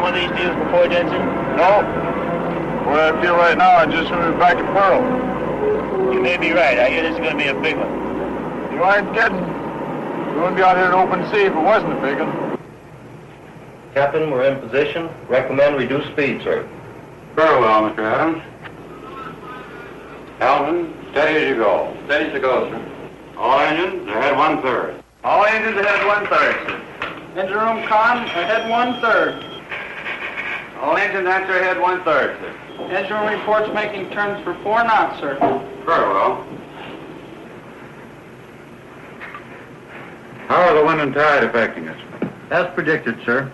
one of these deals before, Jensen? No. Where I feel right now, I just want to be back at Pearl. You may be right. I hear this is going to be a big one. You aren't kidding. We wouldn't be out here in open sea if it wasn't a big one. Captain, we're in position. Recommend reduce speed, sir. Very well, Mr. Adams. Alvin, steady as you go. Steady as you go, sir. All engines ahead 1/3. All engines ahead 1/3, sir. Engine room con ahead 1/3. All engines answer ahead 1/3, sir. Engine room reports making turns for 4 knots, sir. Very well. How are the wind and tide affecting us? As predicted, sir.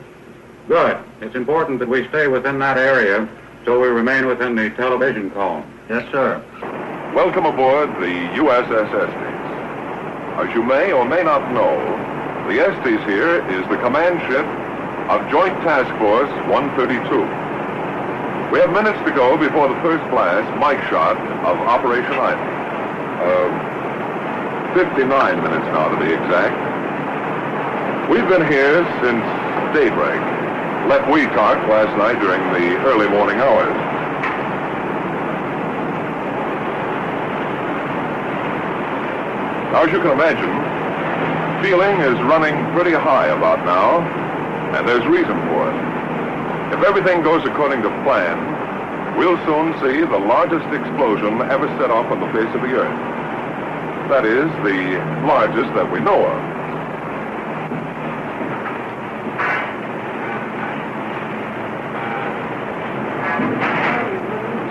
Good. It's important that we stay within that area so we remain within the television cone. Yes, sir. Welcome aboard the USS Estes. As you may or may not know, the Estes here is the command ship of Joint Task Force 132. We have minutes to go before the first blast, mic shot, of Operation Island. 59 minutes now to be exact. We've been here since daybreak. Left Weetalk last night during the early morning hours. Now, as you can imagine, feeling is running pretty high about now, and there's reason for it. If everything goes according to plan, we'll soon see the largest explosion ever set off on the face of the Earth. That is, the largest that we know of.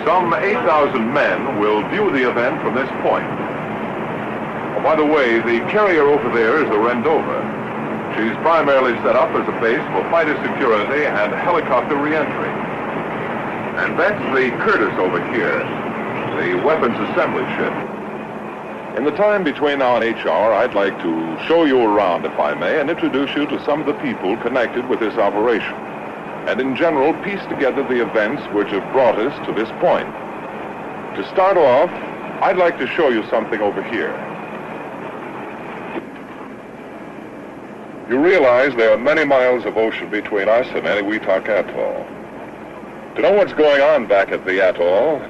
Some 8,000 men will view the event from this point. Oh, by the way, the carrier over there is the Rendova. She's primarily set up as a base for fighter security and helicopter reentry. And that's the Curtis over here, the weapons assembly ship. In the time between now and HR, I'd like to show you around, if I may, and introduce you to some of the people connected with this operation, and in general, piece together the events which have brought us to this point. To start off, I'd like to show you something over here. You realize there are many miles of ocean between us and Eniwetok Atoll. To know what's going on back at the atoll,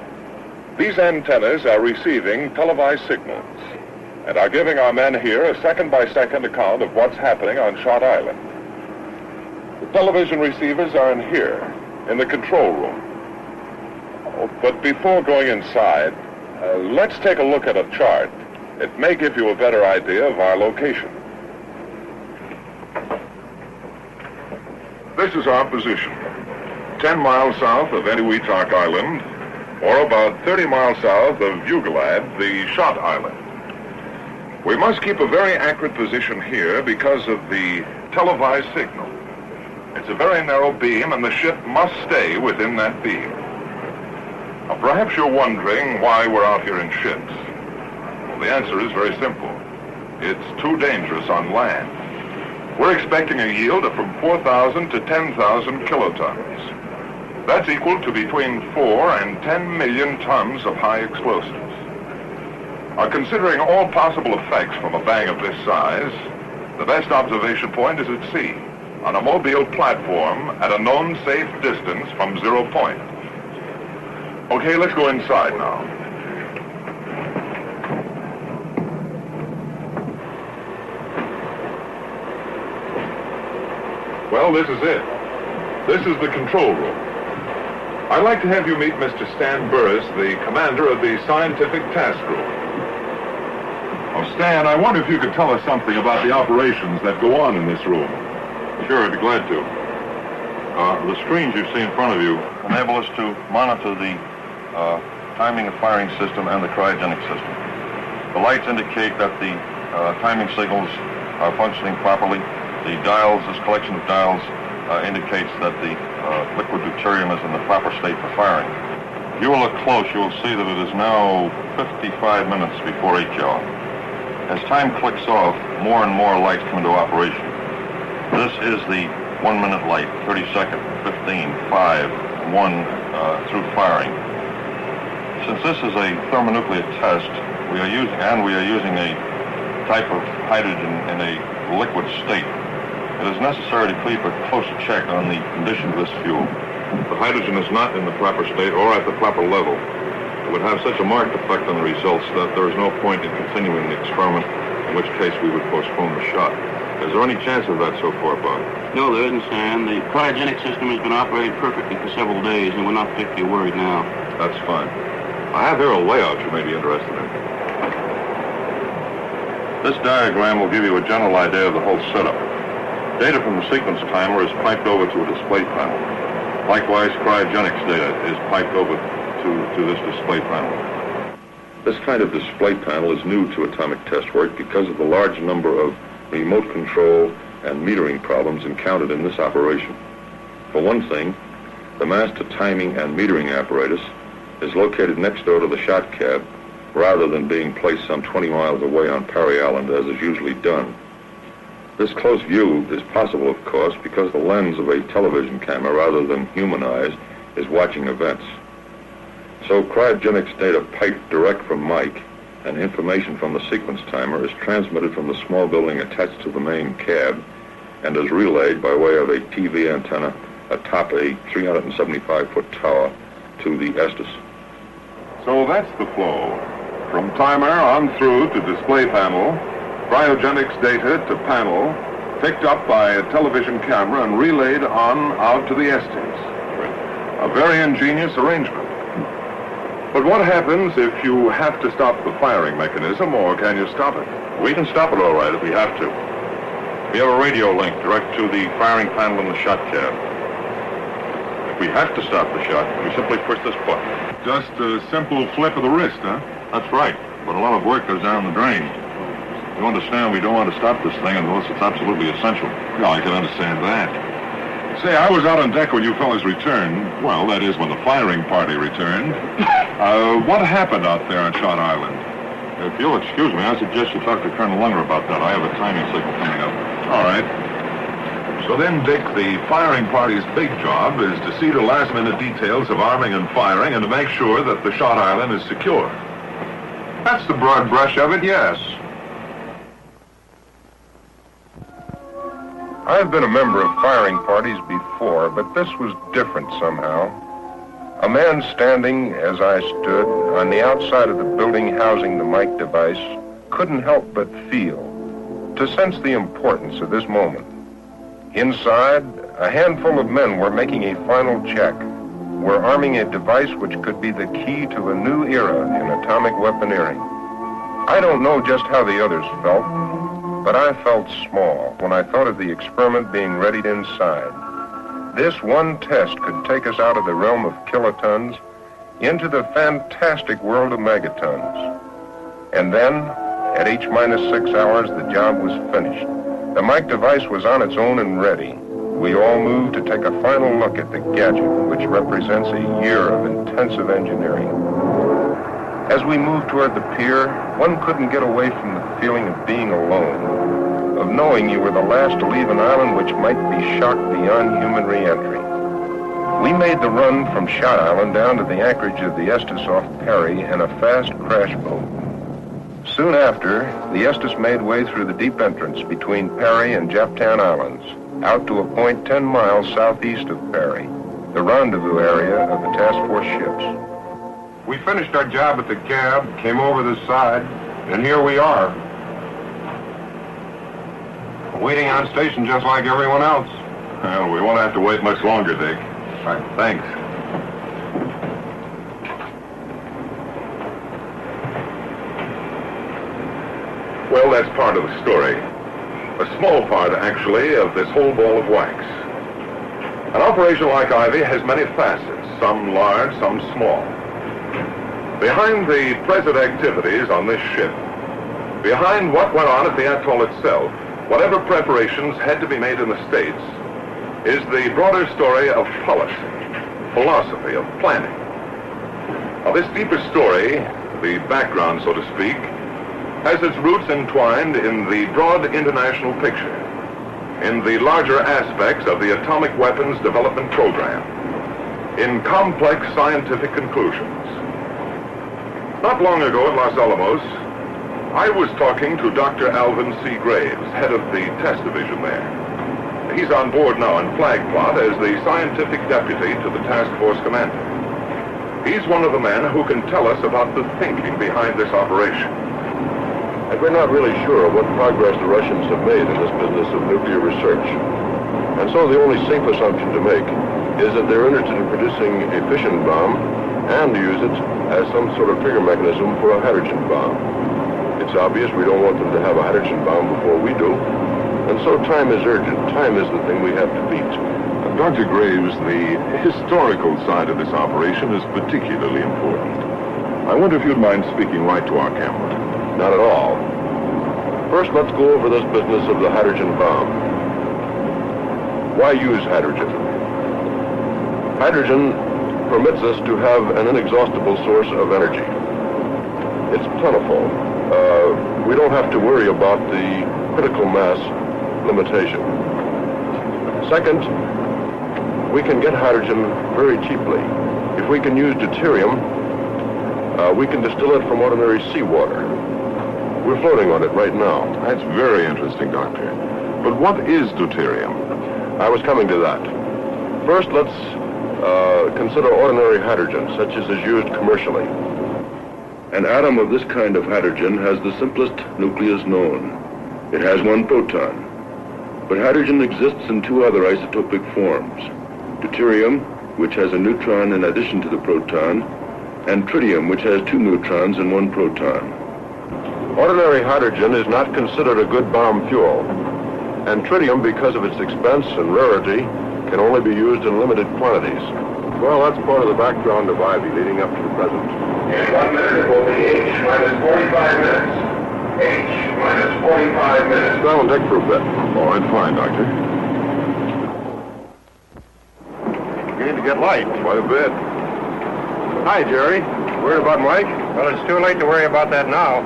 these antennas are receiving televised signals and are giving our men here a second-by-second account of what's happening on Shot Island. The television receivers are in here, in the control room. Oh, but before going inside, let's take a look at a chart. It may give you a better idea of our location. This is our position, 10 miles south of Eniwetok Island, or about 30 miles south of Vugalad, the Shot Island. We must keep a very accurate position here because of the televised signal. It's a very narrow beam, and the ship must stay within that beam. Now, perhaps you're wondering why we're out here in ships. Well, the answer is very simple. It's too dangerous on land. We're expecting a yield of from 4,000 to 10,000 kilotons. That's equal to between 4 and 10 million tons of high explosives. Now, considering all possible effects from a bang of this size, the best observation point is at sea, on a mobile platform at a known safe distance from 0 point. Okay, let's go inside now. Well, this is it. This is the control room. I'd like to have you meet Mr. Stan Burris, the commander of the Scientific Task Group. Oh, Stan, I wonder if you could tell us something about the operations that go on in this room. Sure, I'd be glad to. The screens you see in front of you enable us to monitor the timing and firing system and the cryogenic system. The lights indicate that the timing signals are functioning properly. The dials, this collection of dials, indicates that the liquid deuterium is in the proper state for firing. If you will look close, you will see that it is now 55 minutes before 8 hour. As time clicks off, more and more lights come into operation. This is the 1 minute light, 30 second, 15, 5, 1 through firing. Since this is a thermonuclear test, we are using a type of hydrogen in a liquid state. It is necessary to keep a closer check on the condition of this fuel. The hydrogen is not in the proper state or at the proper level. It would have such a marked effect on the results that there is no point in continuing the experiment, in which case we would postpone the shot. Is there any chance of that so far, Bob? No, there isn't, Stan. The cryogenic system has been operating perfectly for several days, and we're not particularly worried now. That's fine. I have here a layout you may be interested in. This diagram will give you a general idea of the whole setup. Data from the sequence timer is piped over to a display panel. Likewise, cryogenics data is piped over to this display panel. This kind of display panel is new to atomic test work because of the large number of remote control and metering problems encountered in this operation. For one thing, the master timing and metering apparatus is located next door to the shot cab rather than being placed some 20 miles away on Parry Island as is usually done. This close view is possible, of course, because the lens of a television camera rather than human eyes is watching events. So cryogenics data piped direct from Mike and information from the sequence timer is transmitted from the small building attached to the main cab and is relayed by way of a TV antenna atop a 375-foot tower to the Estes. So that's the flow. From timer on through to display panel, cryogenics data to panel, picked up by a television camera and relayed on out to the Estes. A very ingenious arrangement. But what happens if you have to stop the firing mechanism, or can you stop it? We can stop it all right if we have to. We have a radio link direct to the firing panel in the shot cab. If we have to stop the shot, we simply push this button. Just a simple flip of the wrist, huh? That's right, but a lot of work goes down the drain. You understand we don't want to stop this thing unless it's absolutely essential. Well, I can understand that. Say, I was out on deck when you fellas returned. Well, that is when the firing party returned. What happened out there on Shot Island? If you'll excuse me, I suggest you talk to Colonel Lunger about that. I have a timing signal coming up. All right. So then, Dick, the firing party's big job is to see to last-minute details of arming and firing and to make sure that the Shot Island is secure. That's the broad brush of it, yes. I've been a member of firing parties before, but this was different somehow. A man standing, as I stood, on the outside of the building housing the mic device, couldn't help but feel, to sense the importance of this moment. Inside, a handful of men were making a final check. Were arming a device which could be the key to a new era in atomic weaponeering. I don't know just how the others felt, but I felt small when I thought of the experiment being readied inside. This one test could take us out of the realm of kilotons into the fantastic world of megatons. And then, at H-6 hours, the job was finished. The mic device was on its own and ready. We all moved to take a final look at the gadget, which represents a year of intensive engineering. As we moved toward the pier, one couldn't get away from the feeling of being alone, of knowing you were the last to leave an island which might be shocked beyond human re-entry. We made the run from Shot Island down to the anchorage of the Estes off Perry in a fast crash boat. Soon after, the Estes made way through the deep entrance between Perry and Japtan Islands, out to a point 10 miles southeast of Perry, the rendezvous area of the task force ships. We finished our job at the cab, came over this side, and here we are. Waiting on station just like everyone else. Well, we won't have to wait much longer, Dick. All right, thanks. Well, that's part of the story. A small part, actually, of this whole ball of wax. An operation like Ivy has many facets, some large, some small. Behind the present activities on this ship, behind what went on at the atoll itself, whatever preparations had to be made in the States, is the broader story of policy, philosophy, of planning. Now, this deeper story, the background, so to speak, has its roots entwined in the broad international picture, in the larger aspects of the atomic weapons development program, in complex scientific conclusions. Not long ago at Los Alamos, I was talking to Dr. Alvin C. Graves, head of the test division there. He's on board now in flag plot as the scientific deputy to the task force commander. He's one of the men who can tell us about the thinking behind this operation. And we're not really sure what progress the Russians have made in this business of nuclear research. And so the only safe assumption to make is that they're interested in producing a fission bomb and use it as some sort of trigger mechanism for a hydrogen bomb. It's obvious we don't want them to have a hydrogen bomb before we do. And so time is urgent. Time is the thing we have to beat. Dr. Graves, the historical side of this operation is particularly important. I wonder if you'd mind speaking right to our camera. Not at all. First, let's go over this business of the hydrogen bomb. Why use hydrogen? Hydrogen permits us to have an inexhaustible source of energy. It's plentiful. We don't have to worry about the critical mass limitation. Second, we can get hydrogen very cheaply. If we can use deuterium, we can distill it from ordinary seawater. We're floating on it right now. That's very interesting, Doctor. But what is deuterium? I was coming to that. First, let's consider ordinary hydrogen, such as is used commercially. An atom of this kind of hydrogen has the simplest nucleus known. It has one proton. But hydrogen exists in two other isotopic forms. Deuterium, which has a neutron in addition to the proton, and tritium, which has two neutrons and one proton. Ordinary hydrogen is not considered a good bomb fuel, and tritium, because of its expense and rarity, can only be used in limited quantities. Well, that's part of the background of Ivy leading up to the present. In 1 minute, it will be H minus 45 minutes. H minus 45 minutes. Stand on deck for a bit. All right, fine, Doctor. Beginning to get light. Quite a bit. Hi, Jerry. Worried about Mike? Well, it's too late to worry about that now.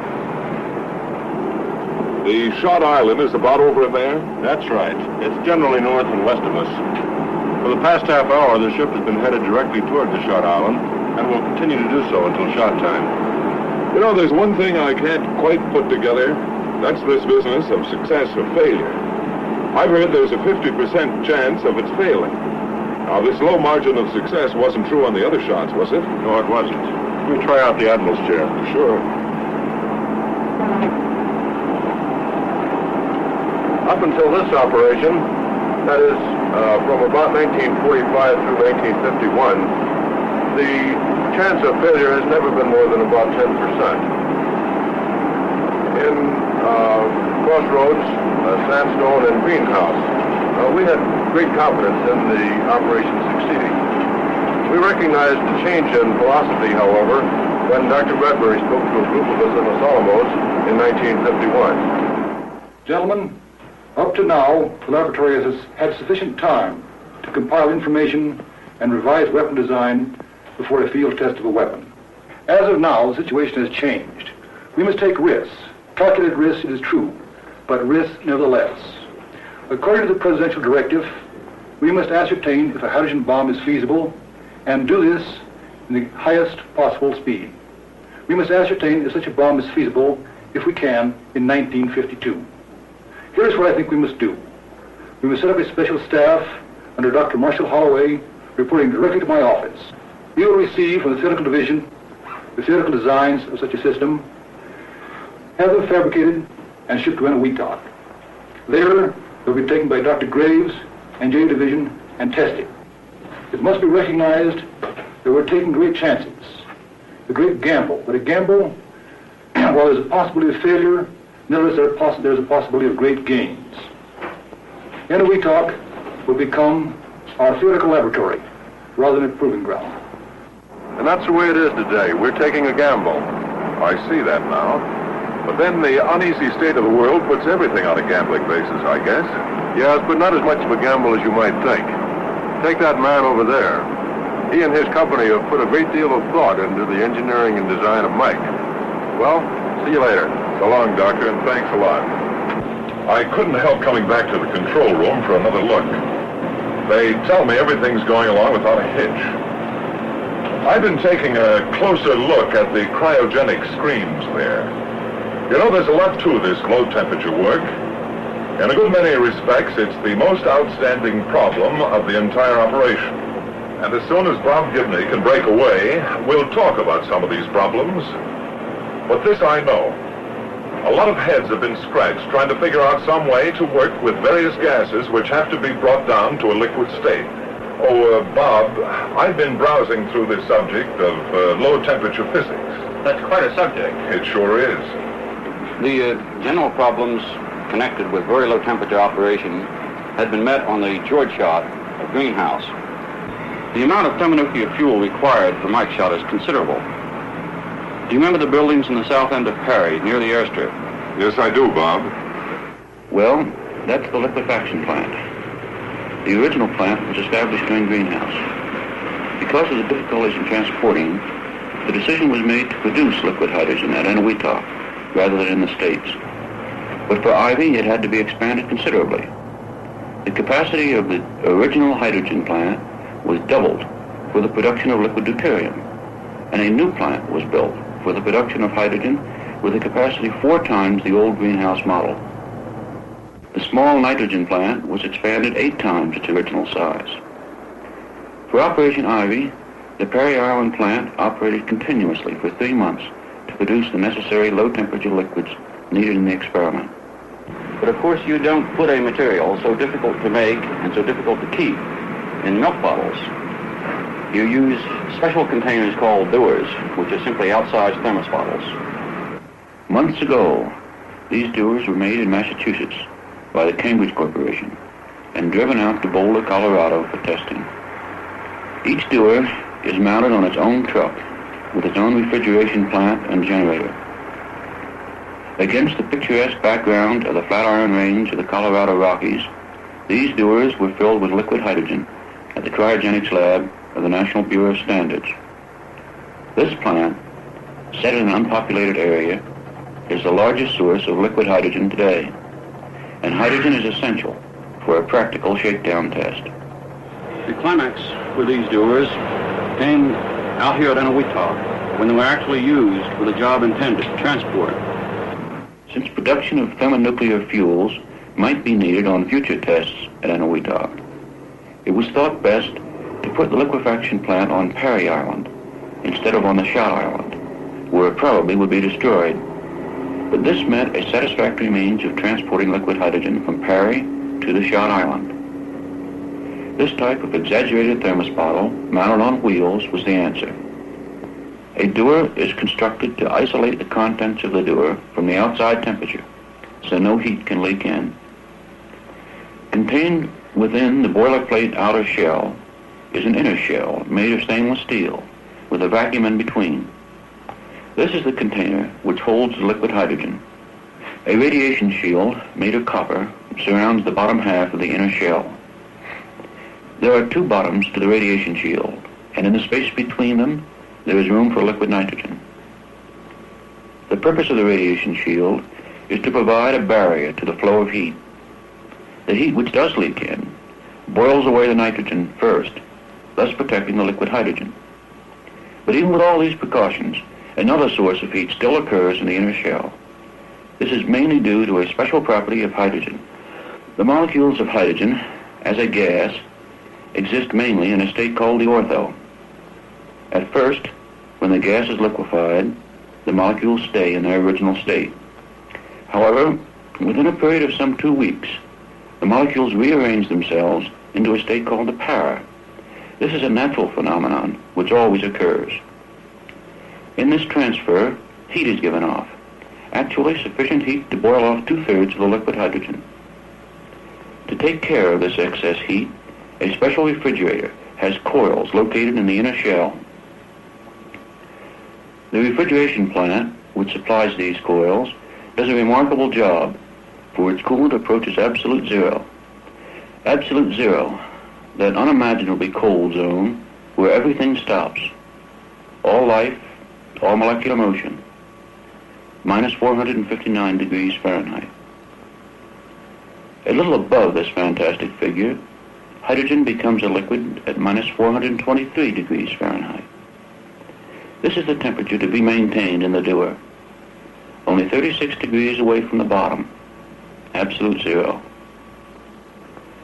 The shot island is about over there? That's right. It's generally north and west of us. For the past half hour, the ship has been headed directly toward the shot island, and will continue to do so until shot time. You know, there's one thing I can't quite put together. That's this business of success or failure. I've heard there's a 50% chance of its failing. Now, this low margin of success wasn't true on the other shots, was it? No, it wasn't. Let me try out the Admiral's chair. Sure. Up until this operation, that is, from about 1945 through 1951, the chance of failure has never been more than about 10%. In Crossroads, Sandstone, and Greenhouse, we had great confidence in the operation succeeding. We recognized the change in philosophy, however, when Dr. Bradbury spoke to a group of us in Los Alamos in 1951. Gentlemen, up to now, the laboratory has had sufficient time to compile information and revise weapon design before a field test of a weapon. As of now, the situation has changed. We must take risks. Calculated risks, it is true, but risks nevertheless. According to the presidential directive, we must ascertain if a hydrogen bomb is feasible and do this in the highest possible speed. We must ascertain if such a bomb is feasible, if we can, in 1952. Here's what I think we must do. We must set up a special staff under Dr. Marshall Holloway, reporting directly to my office. He will receive from the theoretical division the theoretical designs of such a system, have them fabricated and shipped to Wetak. Later, they'll be taken by Dr. Graves and J Division and tested. It must be recognized that we're taking great chances, a great gamble. But a gamble, while there's a possibility of failure, nevertheless there's a possibility of great gains. Wetak will become our theoretical laboratory rather than a proving ground. And that's the way it is today. We're taking a gamble. I see that now. But then the uneasy state of the world puts everything on a gambling basis, I guess. Yes, but not as much of a gamble as you might think. Take that man over there. He and his company have put a great deal of thought into the engineering and design of Mike. Well, see you later. So long, Doctor, and thanks a lot. I couldn't help coming back to the control room for another look. They tell me everything's going along without a hitch. I've been taking a closer look at the cryogenic screens there. You know, there's a lot to this low temperature work. In a good many respects, it's the most outstanding problem of the entire operation. And as soon as Bob Gibney can break away, we'll talk about some of these problems. But this I know. A lot of heads have been scratched trying to figure out some way to work with various gases which have to be brought down to a liquid state. Oh, Bob, I've been browsing through this subject of low-temperature physics. That's quite a subject. It sure is. The general problems connected with very low temperature operation had been met on the George shot of greenhouse. The amount of thermonuclear fuel required for Mike's shot is considerable. Do you remember the buildings in the south end of Perry, near the airstrip? Yes, I do, Bob. Well, that's the liquefaction plant. The original plant was established during greenhouse. Because of the difficulties in transporting, the decision was made to produce liquid hydrogen at Eniwetok rather than in the States. But for Ivy, it had to be expanded considerably. The capacity of the original hydrogen plant was doubled for the production of liquid deuterium, and a new plant was built for the production of hydrogen with a capacity 4 times the old greenhouse model. The small nitrogen plant was expanded 8 times its original size. For Operation Ivy, the Perry Island plant operated continuously for 3 months to produce the necessary low-temperature liquids needed in the experiment. But of course you don't put a material so difficult to make and so difficult to keep in milk bottles. You use special containers called dewars, which are simply outsized thermos bottles. Months ago, these dewars were made in Massachusetts by the Cambridge Corporation and driven out to Boulder, Colorado for testing. Each dewar is mounted on its own truck with its own refrigeration plant and generator. Against the picturesque background of the Flatiron Range of the Colorado Rockies, these dewars were filled with liquid hydrogen at the cryogenics lab of the National Bureau of Standards. This plant, set in an unpopulated area, is the largest source of liquid hydrogen today, and hydrogen is essential for a practical shakedown test. The climax with these dewars came out here at Eniwetok when they were actually used for the job intended, transport. Since production of thermonuclear fuels might be needed on future tests at Eniwetok, it was thought best to put the liquefaction plant on Perry Island instead of on the Shot Island, where it probably would be destroyed. But this meant a satisfactory means of transporting liquid hydrogen from Perry to the Shot Island. This type of exaggerated thermos bottle mounted on wheels was the answer. A dewar is constructed to isolate the contents of the dewar from the outside temperature, so no heat can leak in. Contained within the boilerplate outer shell is an inner shell made of stainless steel with a vacuum in between. This is the container which holds the liquid hydrogen. A radiation shield made of copper surrounds the bottom half of the inner shell. There are 2 bottoms to the radiation shield, and in the space between them, there is room for liquid nitrogen. The purpose of the radiation shield is to provide a barrier to the flow of heat. The heat which does leak in boils away the nitrogen first, thus protecting the liquid hydrogen. But even with all these precautions, another source of heat still occurs in the inner shell. This is mainly due to a special property of hydrogen. The molecules of hydrogen, as a gas, exist mainly in a state called the ortho. At first, when the gas is liquefied, the molecules stay in their original state. However, within a period of some 2 weeks, the molecules rearrange themselves into a state called the para. This is a natural phenomenon which always occurs. In this transfer, heat is given off, actually sufficient heat to boil off 2/3 of the liquid hydrogen. To take care of this excess heat, a special refrigerator has coils located in the inner shell. The refrigeration plant, which supplies these coils, does a remarkable job, for its coolant approaches absolute zero. Absolute zero, that unimaginably cold zone where everything stops. All life, all molecular motion. Minus 459 degrees Fahrenheit. A little above this fantastic figure, hydrogen becomes a liquid at minus 423 degrees Fahrenheit. This is the temperature to be maintained in the dewar, only 36 degrees away from the bottom. absolute zero.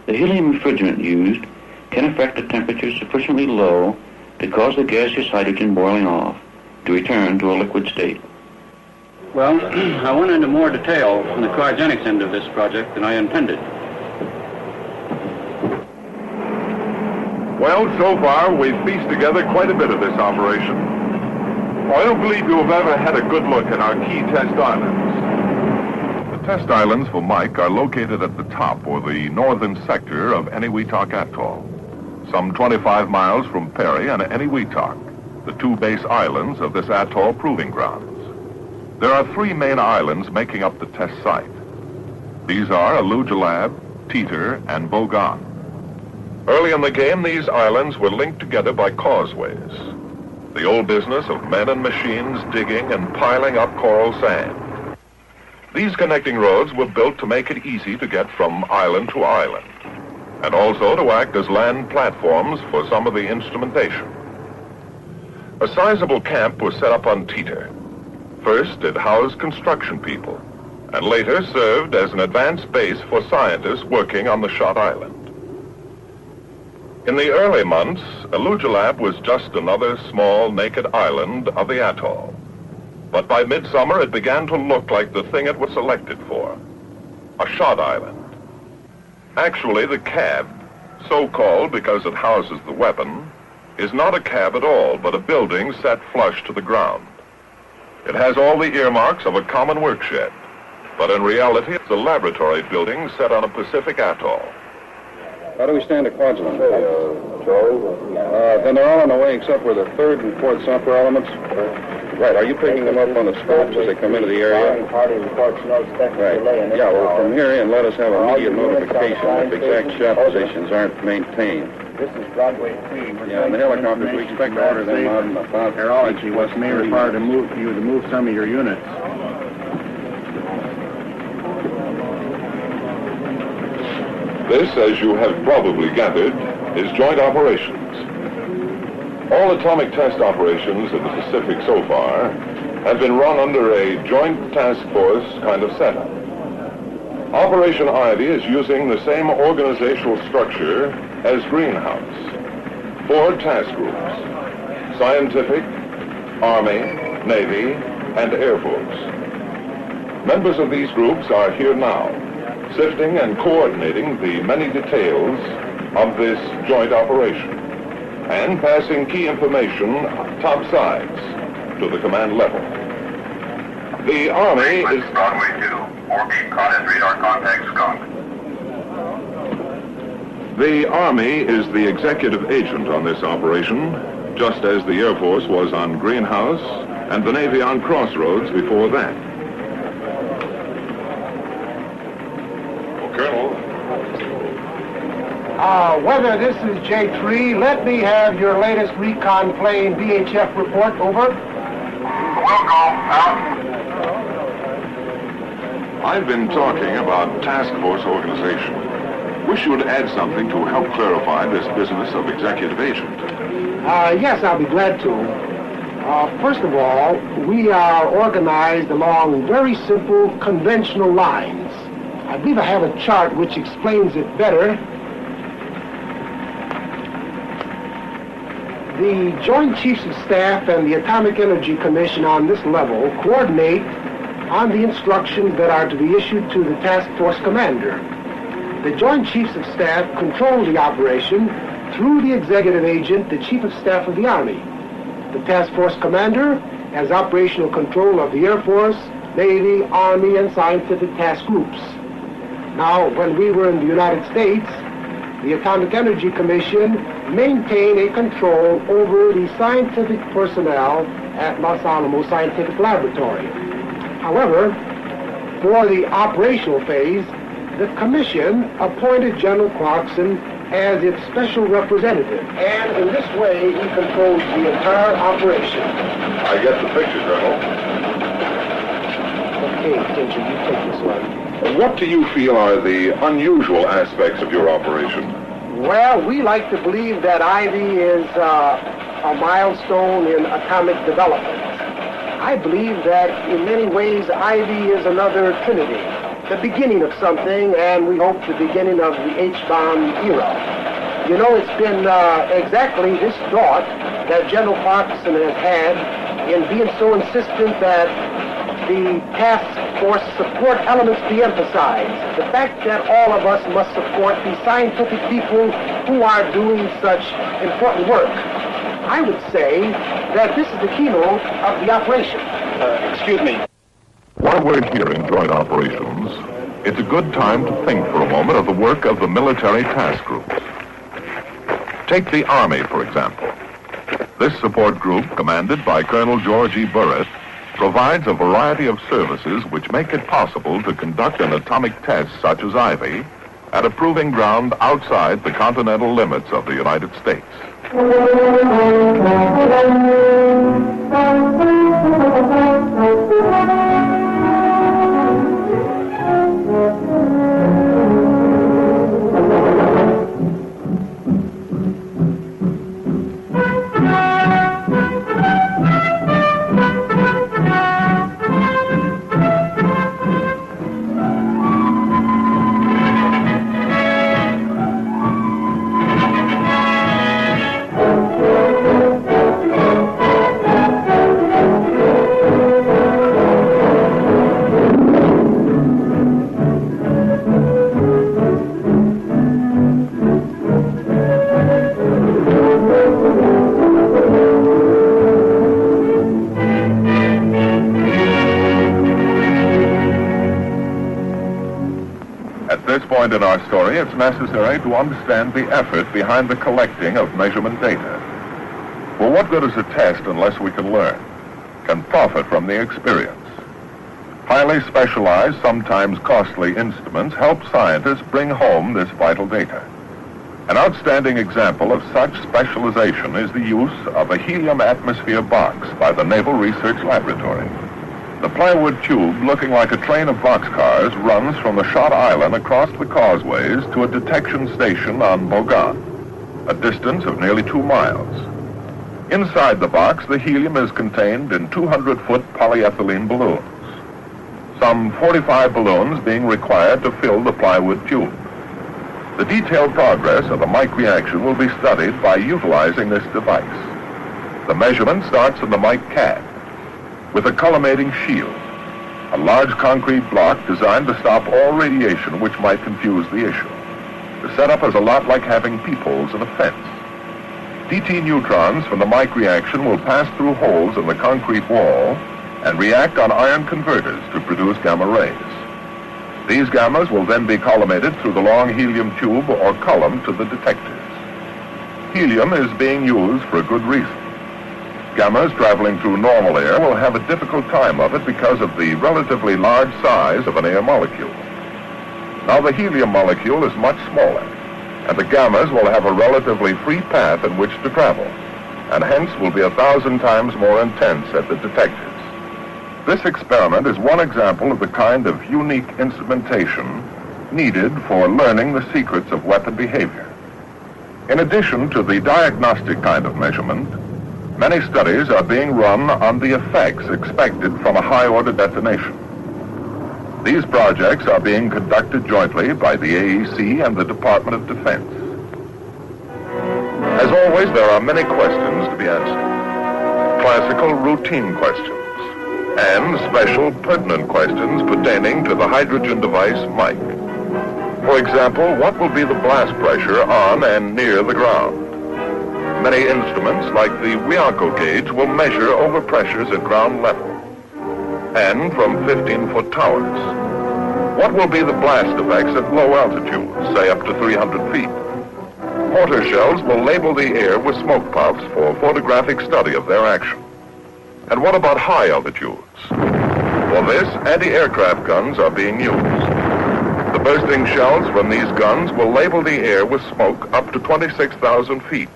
The helium refrigerant used can affect a temperature sufficiently low to cause the gaseous hydrogen boiling off to return to a liquid state. Well, I went into more detail on the cryogenics end of this project than I intended. Well, so far, we've pieced together quite a bit of this operation. I don't believe you have ever had a good look at our key test islands. The test islands for Mike are located at the top, or the northern sector, of Eniwetok Atoll, some 25 miles from Perry and Eniwetok, the two base islands of this atoll proving grounds. There are three main islands making up the test site. These are Alujilab, Teeter, and Bogan. Early in the game, these islands were linked together by causeways, the old business of men and machines digging and piling up coral sand. These connecting roads were built to make it easy to get from island to island, and also to act as land platforms for some of the instrumentation. A sizable camp was set up on Teeter. First, it housed construction people, and later served as an advanced base for scientists working on the shot island. In the early months, Alujilab was just another small, naked island of the atoll. But by midsummer, it began to look like the thing it was selected for, a shot island. Actually, the cab, so called because it houses the weapon, is not a cab at all, but a building set flush to the ground. It has all the earmarks of a common workshed, but in reality, it's a laboratory building set on a Pacific atoll. How do we stand at Kwajalein? Then they're all on the way except for the third and fourth software elements. Right, are you picking them up on the scopes as they come into the area? Right, yeah, well, from here in, let us have immediate notification if exact shot positions aren't maintained. This is Broadway 3. Yeah, and the helicopters, we expect to order them out in about... Aerology, which may require you to move some of your units. This, as you have probably gathered, is joint operations. All atomic test operations in the Pacific so far have been run under a joint task force kind of setup. Operation Ivy is using the same organizational structure as Greenhouse. 4 task groups: Scientific, Army, Navy, and Air Force. Members of these groups are here now, sifting and coordinating the many details of this joint operation and passing key information topsides to the command level. The Army is... Broadway 2, 4B caught at radar contact skunk. The Army is the executive agent on this operation, just as the Air Force was on Greenhouse and the Navy on Crossroads before that. Colonel. Weather, this is J3. Let me have your latest recon plane VHF report. Over. We'll go. Out. I've been talking about task force organization. Wish you would add something to help clarify this business of executive agent. Yes, I'll be glad to. First of all, we are organized along very simple, conventional lines. I believe I have a chart which explains it better. The Joint Chiefs of Staff and the Atomic Energy Commission on this level coordinate on the instructions that are to be issued to the task force commander. The Joint Chiefs of Staff control the operation through the executive agent, the Chief of Staff of the Army. The task force commander has operational control of the Air Force, Navy, Army, and scientific task groups. Now, when we were in the United States, the Atomic Energy Commission maintained a control over the scientific personnel at Los Alamos Scientific Laboratory. However, for the operational phase, the Commission appointed General Clarkson as its special representative, and in this way, he controls the entire operation. I get the picture, Colonel. Okay, Ginger, you take this one. What do you feel are the unusual aspects of your operation? Well, we like to believe that Ivy is a milestone in atomic development. I believe that in many ways Ivy is another Trinity. the beginning of something, and we hope the beginning of the H-bomb era. You know, it's been exactly this thought that General Parkinson has had in being so insistent that the task force support elements be emphasized. The fact that all of us must support the scientific people who are doing such important work. I would say that this is the keynote of the operation. Excuse me. While we're here in joint operations, it's a good time to think for a moment of the work of the military task groups. Take the Army, for example. This support group, commanded by Colonel George E. Burris, provides a variety of services which make it possible to conduct an atomic test such as Ivy at a proving ground outside the continental limits of the United States. In our story, it's necessary to understand the effort behind the collecting of measurement data. For what good is a test unless we can learn, can profit from the experience? Highly specialized, sometimes costly instruments help scientists bring home this vital data. An outstanding example of such specialization is the use of a helium atmosphere box by the Naval Research Laboratory. The plywood tube, looking like a train of boxcars, runs from the shot island across the causeways to a detection station on Bogan, a distance of nearly 2 miles. Inside the box, the helium is contained in 200-foot polyethylene balloons, some 45 balloons being required to fill the plywood tube. The detailed progress of the Mike reaction will be studied by utilizing this device. The measurement starts in the Mike CAD, with a collimating shield, a large concrete block designed to stop all radiation which might confuse the issue. The setup is a lot like having peepholes in a fence. DT neutrons from the Mike reaction will pass through holes in the concrete wall and react on ion converters to produce gamma rays. These gammas will then be collimated through the long helium tube or column to the detectors. Helium is being used for a good reason. Gammas traveling through normal air will have a difficult time of it because of the relatively large size of an air molecule. Now the helium molecule is much smaller, and the gammas will have a relatively free path in which to travel, and hence will be 1,000 times more intense at the detectors. This experiment is one example of the kind of unique instrumentation needed for learning the secrets of weapon behavior. In addition to the diagnostic kind of measurement, many studies are being run on the effects expected from a high-order detonation. These projects are being conducted jointly by the AEC and the Department of Defense. As always, there are many questions to be answered. Classical routine questions and special pertinent questions pertaining to the hydrogen device Mike. For example, what will be the blast pressure on and near the ground? Many instruments, like the Wianco gauge, will measure overpressures at ground level and from 15-foot towers. What will be the blast effects at low altitudes, say up to 300 feet? Mortar shells will label the air with smoke puffs for photographic study of their action. And what about high altitudes? For this, anti-aircraft guns are being used. The bursting shells from these guns will label the air with smoke up to 26,000 feet.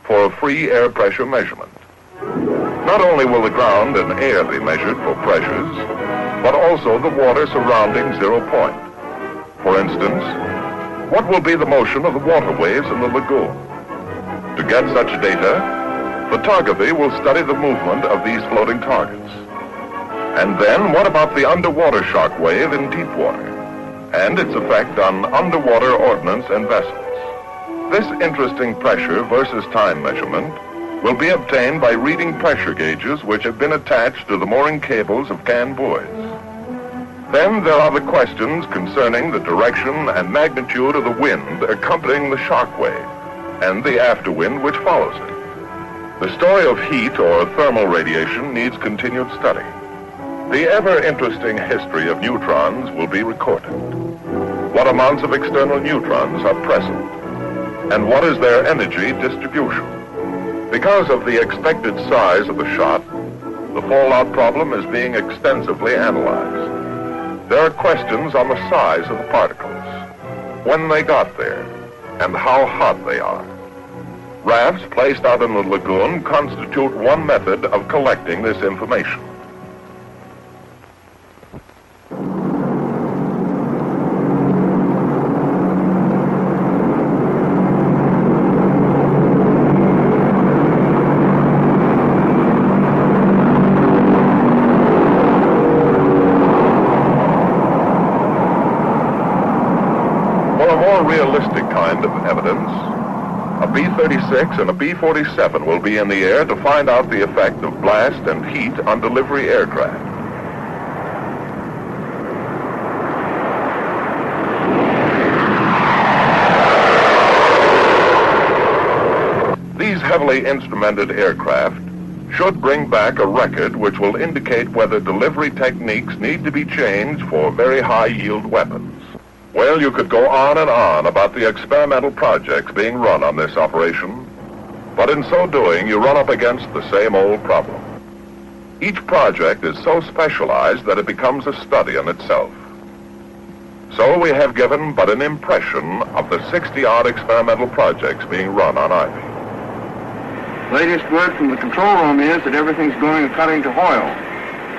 For a free air pressure measurement. Not only will the ground and air be measured for pressures, but also the water surrounding 0 point. For instance, what will be the motion of the water waves in the lagoon? To get such data, photography will study the movement of these floating targets. And then, what about the underwater shock wave in deep water? and its effect on underwater ordnance and vessels. This interesting pressure versus time measurement will be obtained by reading pressure gauges which have been attached to the mooring cables of can buoys. Then there are the questions concerning the direction and magnitude of the wind accompanying the shock wave and the afterwind which follows it. The story of heat or thermal radiation needs continued study. The ever-interesting history of neutrons will be recorded. What amounts of external neutrons are present, and what is their energy distribution? Because of the expected size of the shot, the fallout problem is being extensively analyzed. There are questions on the size of the particles, when they got there, and how hot they are. Rafts placed out in the lagoon constitute one method of collecting this information. Realistic kind of evidence, a B-36 and a B-47 will be in the air to find out the effect of blast and heat on delivery aircraft. These heavily instrumented aircraft should bring back a record which will indicate whether delivery techniques need to be changed for very high-yield weapons. Well, you could go on and on about the experimental projects being run on this operation, but in so doing, you run up against the same old problem. Each project is so specialized that it becomes a study in itself. So we have given but an impression of the 60-odd experimental projects being run on Ivy. Latest word from the control room is that everything's going according to Hoyle.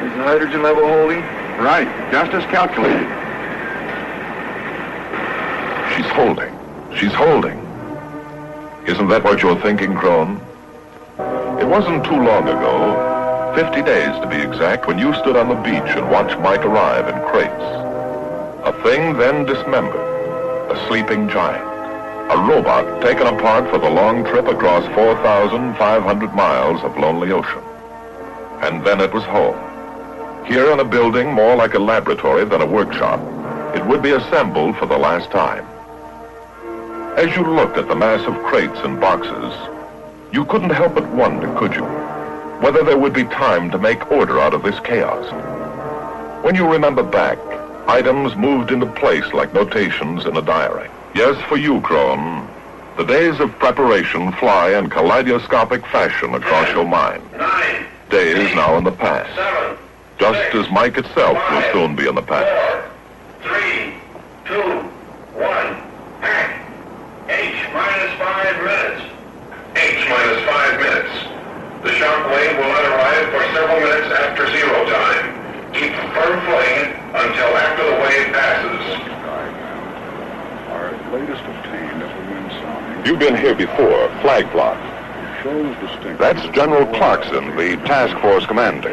Is the hydrogen level holding? Right, just as calculated. She's holding. She's holding. Isn't that what you're thinking, Crone? It wasn't too long ago, 50 days to be exact, when you stood on the beach and watched Mike arrive in crates. A thing then dismembered, a sleeping giant, a robot taken apart for the long trip across 4,500 miles of lonely ocean. And then it was home. Here in a building more like a laboratory than a workshop, it would be assembled for the last time. As you looked at the mass of crates and boxes, you couldn't help but wonder, could you, whether there would be time to make order out of this chaos. When you remember back, items moved into place like notations in a diary. Yes, for you, Crone, the days of preparation fly in kaleidoscopic fashion across your mind. Days now in the past, just as Mike itself will soon be in the past. 3, 2, 1, act. H minus 5 minutes. H minus 5 minutes. The shock wave will not arrive for several minutes after 0 time. Keep firm footing until after the wave passes. Our latest obtained as a wind sounding. You've been here before, flag plot. That's General Clarkson, the task force commander,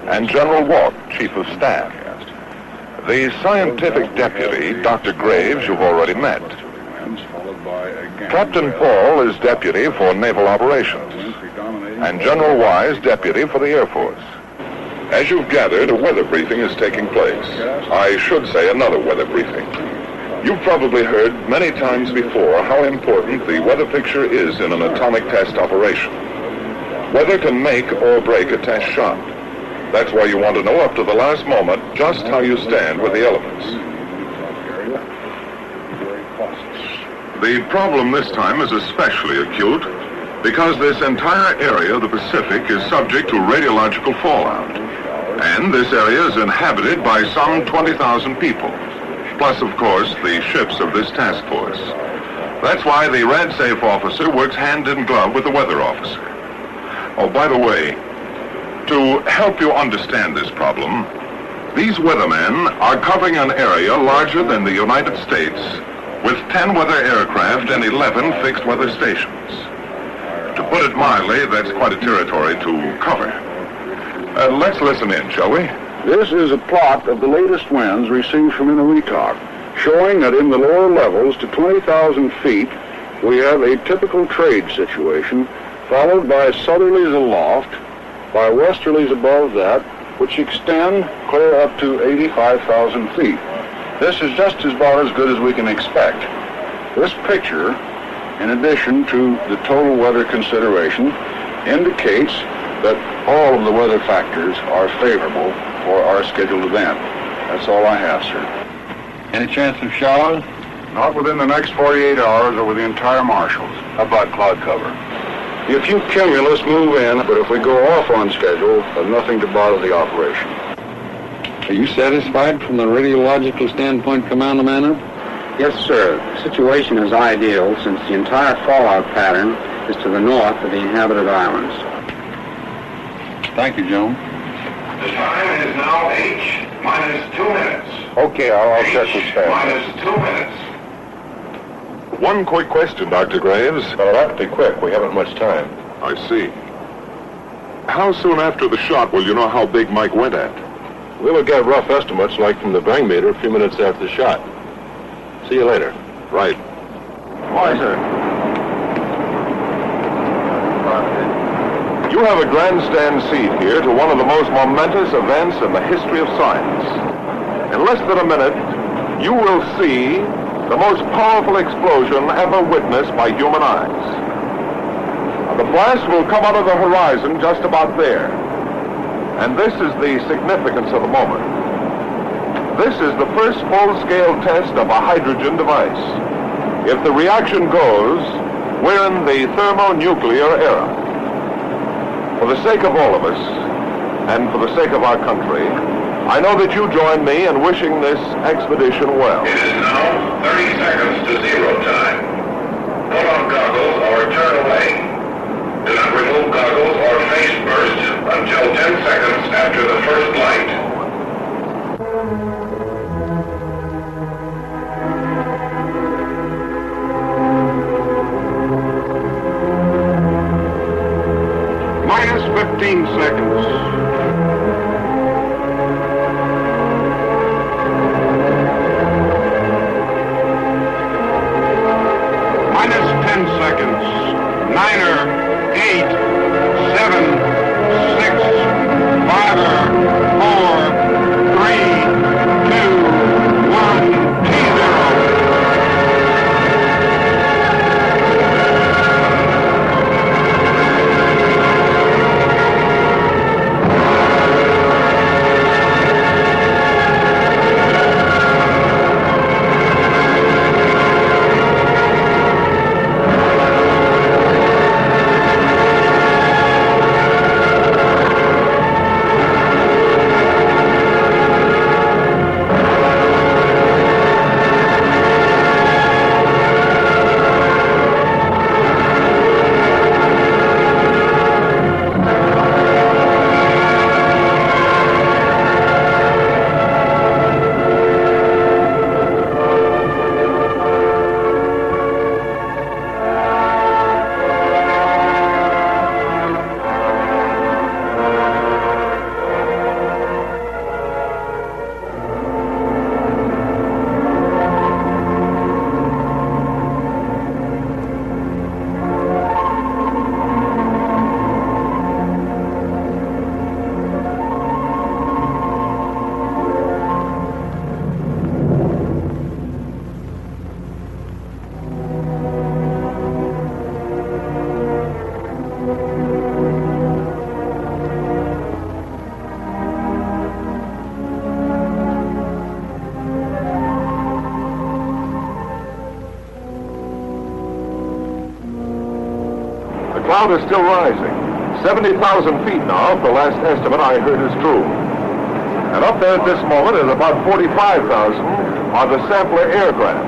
and General Walk, chief of staff. The scientific deputy, Dr. Graves, you've already met. Captain Paul is deputy for naval operations, and General Wise deputy for the Air Force. As you've gathered, a weather briefing is taking place. I should say another weather briefing. You've probably heard many times before how important the weather picture is in an atomic test operation. Weather can make or break a test shot. That's why you want to know up to the last moment just how you stand with the elements. The problem this time is especially acute because this entire area of the Pacific is subject to radiological fallout. And this area is inhabited by some 20,000 people, plus, of course, the ships of this task force. That's why the RadSafe officer works hand in glove with the weather officer. Oh, by the way, to help you understand this problem, these weathermen are covering an area larger than the United States with 10 weather aircraft and 11 fixed weather stations. To put it mildly, that's quite a territory to cover. Let's listen in, shall we? This is a plot of the latest winds received from Inawitog, showing that in the lower levels to 20,000 feet, we have a typical trade situation, followed by southerlies aloft, by westerlies above that, which extend clear up to 85,000 feet. This is just about as good as we can expect. This picture, in addition to the total weather consideration, indicates that all of the weather factors are favorable for our scheduled event. That's all I have, sir. Any chance of showers? Not within the next 48 hours over the entire Marshalls. How about cloud cover? A few cumulus move in, but if we go off on schedule, nothing to bother the operation. Are you satisfied from the radiological standpoint, Commander Manor? Yes, sir. The situation is ideal since the entire fallout pattern is to the north of the inhabited islands. Thank you, Joan. The time is now H minus 2 minutes. Okay, I'll check with Stan. Minus 2 minutes. One quick question, Dr. Graves. Well, it'll have to be quick. We haven't much time. I see. How soon after the shot will you know how big Mike went at? We'll get rough estimates, like from the bang meter, a few minutes after the shot. See you later. Right. Why, sir? You have a grandstand seat here to one of the most momentous events in the history of science. In less than a minute, you will see the most powerful explosion ever witnessed by human eyes. The blast will come out of the horizon just about there. And this is the significance of the moment. This is the first full-scale test of a hydrogen device. If the reaction goes, we're in the thermonuclear era. For the sake of all of us, and for the sake of our country, I know that you join me in wishing this expedition well. It is now 30 seconds to zero time. Pull on goggles or turn away. Do not remove goggles or face burst until 10 seconds after the first light. Minus 15 seconds. Minus 10 seconds. 9er, 8, 7, 6, 5er, 4, 3, 2, 1, T0. The cloud is still rising. 70,000 feet now, if the last estimate I heard is true. And up there at this moment is about 45,000 are the sampler aircraft.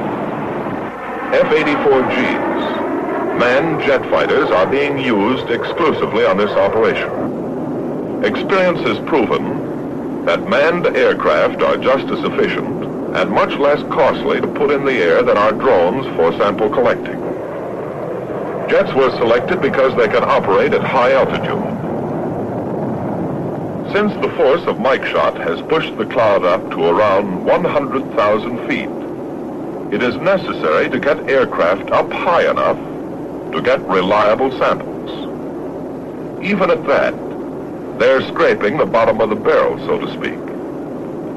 F-84Gs, manned jet fighters, are being used exclusively on this operation. Experience has proven that manned aircraft are just as efficient and much less costly to put in the air than our drones for sample collecting. Jets were selected because they can operate at high altitude. Since the force of Mike shot has pushed the cloud up to around 100,000 feet, it is necessary to get aircraft up high enough to get reliable samples. Even at that, they're scraping the bottom of the barrel, so to speak.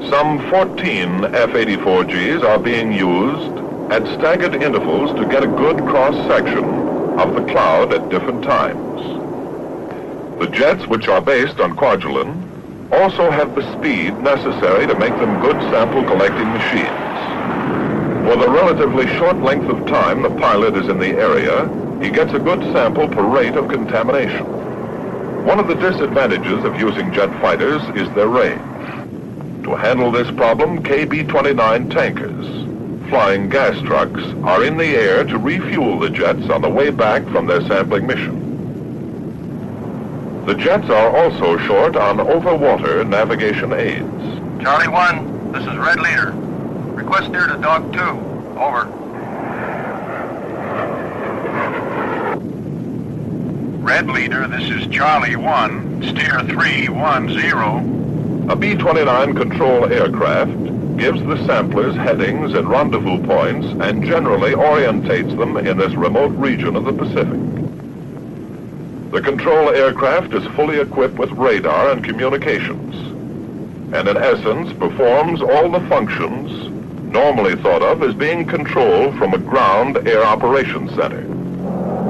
Some 14 F-84Gs are being used at staggered intervals to get a good cross-section of the cloud at different times. The jets, which are based on Kwajalein, also have the speed necessary to make them good sample collecting machines. For the relatively short length of time the pilot is in the area, he gets a good sample per rate of contamination. One of the disadvantages of using jet fighters is their range. To handle this problem, KB-29 tankers, flying gas trucks, are in the air to refuel the jets on the way back from their sampling mission. The jets are also short on over-water navigation aids. Charlie 1, this is Red Leader. Request steer to Dog 2. Over. Red Leader, this is Charlie 1, steer 310. A B-29 control aircraft gives the samplers headings and rendezvous points and generally orientates them in this remote region of the Pacific. The control aircraft is fully equipped with radar and communications, and in essence performs all the functions normally thought of as being controlled from a ground air operations center.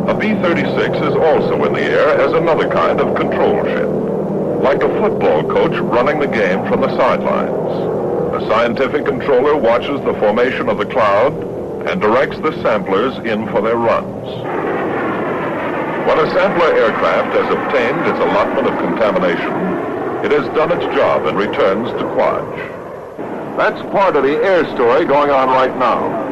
A B-36 is also in the air as another kind of control ship, like a football coach running the game from the sidelines. A scientific controller watches the formation of the cloud and directs the samplers in for their runs. When a sampler aircraft has obtained its allotment of contamination, it has done its job and returns to Kwaj. That's part of the air story going on right now.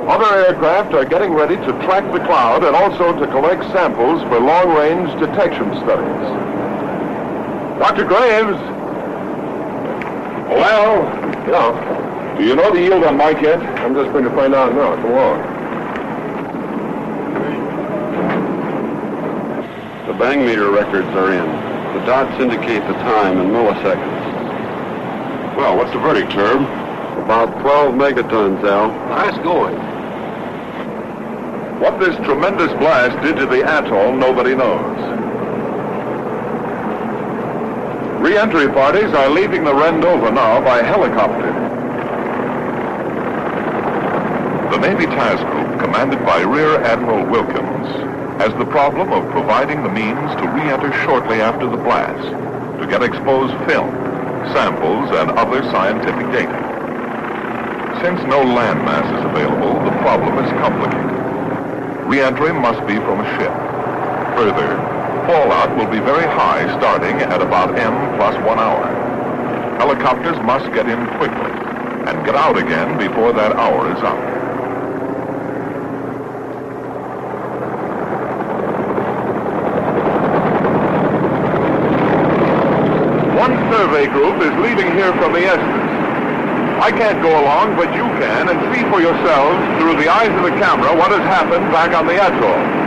Other aircraft are getting ready to track the cloud and also to collect samples for long-range detection studies. Dr. Graves? Well, yeah. Do you know the yield on Mike yet? I'm just going to find out now. Come along. The bang meter records are in. The dots indicate the time in milliseconds. Well, what's the verdict, Herb? About 12 megatons, Al. Nice going. What this tremendous blast did to the atoll, nobody knows. Re-entry parties are leaving the Rendova now by helicopter. The Navy Task Group, commanded by Rear Admiral Wilkins, has the problem of providing the means to re-enter shortly after the blast to get exposed film, samples, and other scientific data. Since no landmass is available, the problem is complicated. Re-entry must be from a ship. Further, fallout will be very high, starting at about M+1 hour. Helicopters must get in quickly and get out again before that hour is up. One survey group is leaving here from the Estes. I can't go along, but you can, and see for yourselves through the eyes of the camera what has happened back on the atoll.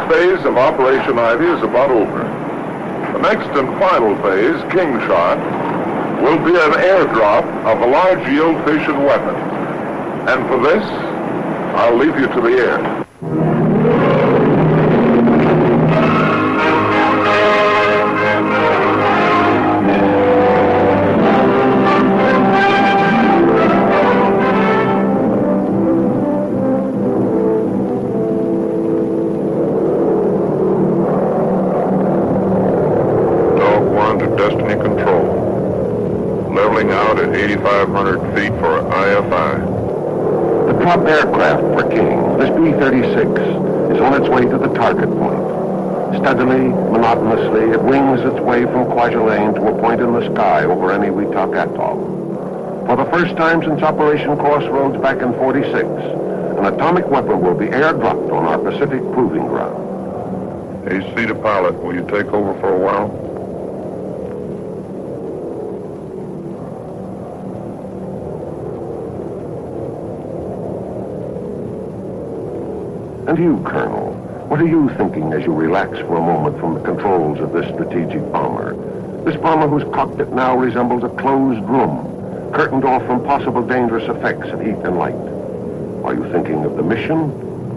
Phase of Operation Ivy is about over. The next and final phase, King Shot, will be an airdrop of a large yield fission weapon. And for this, I'll leave you to the air. Destiny Control. Leveling out at 8,500 feet for IFI. The drop aircraft for King, this B-36, is on its way to the target point. Steadily, monotonously, it wings its way from Kwajalein to a point in the sky over Eniwetok Atoll. For the first time since Operation Crossroads back in '46, an atomic weapon will be airdropped on our Pacific proving ground. AC to pilot, will you take over for a while? And you, Colonel, what are you thinking as you relax for a moment from the controls of this strategic bomber? This bomber whose cockpit now resembles a closed room, curtained off from possible dangerous effects of heat and light. Are you thinking of the mission,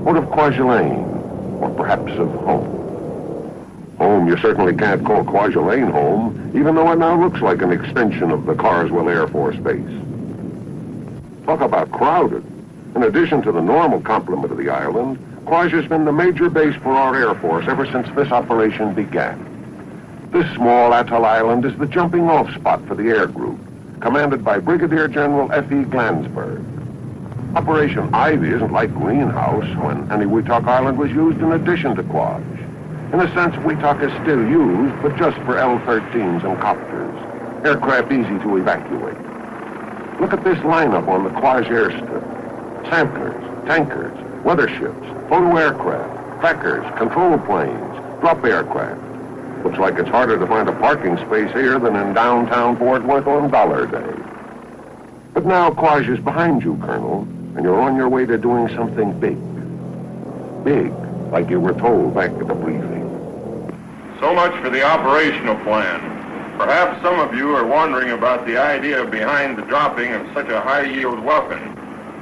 or of Kwajalein, or perhaps of home? Home, you certainly can't call Kwajalein home, even though it now looks like an extension of the Carswell Air Force Base. Talk about crowded. In addition to the normal complement of the island, Kwaj has been the major base for our Air Force ever since this operation began. This small atoll island is the jumping-off spot for the air group, commanded by Brigadier General F.E. Glansberg. Operation Ivy isn't like Greenhouse, when Eniwetok Island was used in addition to Kwaj. In a sense, Wetok is still used, but just for L-13s and copters, aircraft easy to evacuate. Look at this lineup on the Kwaj airstrip. Samplers, tankers, weather ships, photo aircraft, trackers, control planes, drop aircraft. Looks like it's harder to find a parking space here than in downtown Fort Worth on Dollar Day. But now Kwaj is behind you, Colonel, and you're on your way to doing something big. Big, like you were told back at the briefing. So much for the operational plan. Perhaps some of you are wondering about the idea behind the dropping of such a high-yield weapon.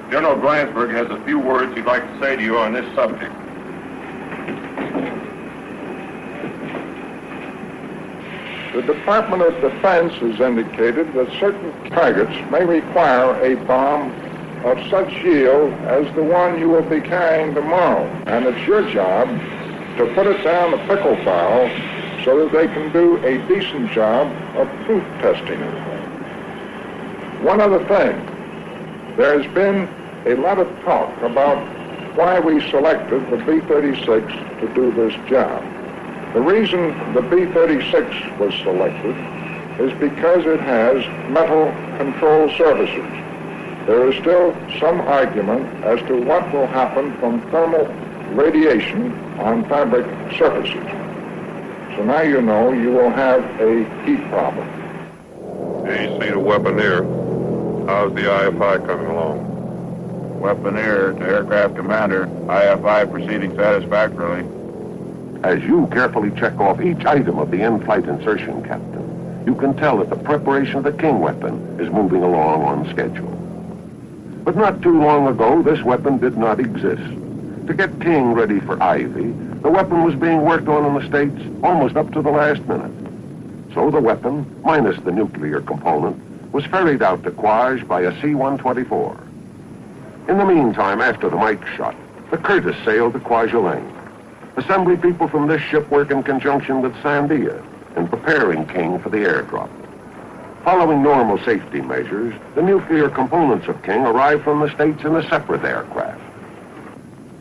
General Glansberg has a few words he'd like to say to you on this subject. The Department of Defense has indicated that certain targets may require a bomb of such yield as the one you will be carrying tomorrow. And it's your job to put it down the pickle barrel so that they can do a decent job of proof testing it. One other thing, there's been a lot of talk about why we selected the B-36 to do this job. The reason the B-36 was selected is because it has metal control surfaces. There is still some argument as to what will happen from thermal radiation on fabric surfaces. So now you know you will have a heat problem. AC to Weaponeer. How's the IFI coming along? Weaponeer to Aircraft Commander. IFI proceeding satisfactorily. As you carefully check off each item of the in-flight insertion, Captain, you can tell that the preparation of the King weapon is moving along on schedule. But not too long ago, this weapon did not exist. To get King ready for Ivy, the weapon was being worked on in the States almost up to the last minute. So the weapon, minus the nuclear component, was ferried out to Kwaj by a C-124. In the meantime, after the Mike shot, the Curtis sailed to Kwajalein. Assembly people from this ship work in conjunction with Sandia in preparing King for the airdrop. Following normal safety measures, the nuclear components of King arrived from the States in a separate aircraft.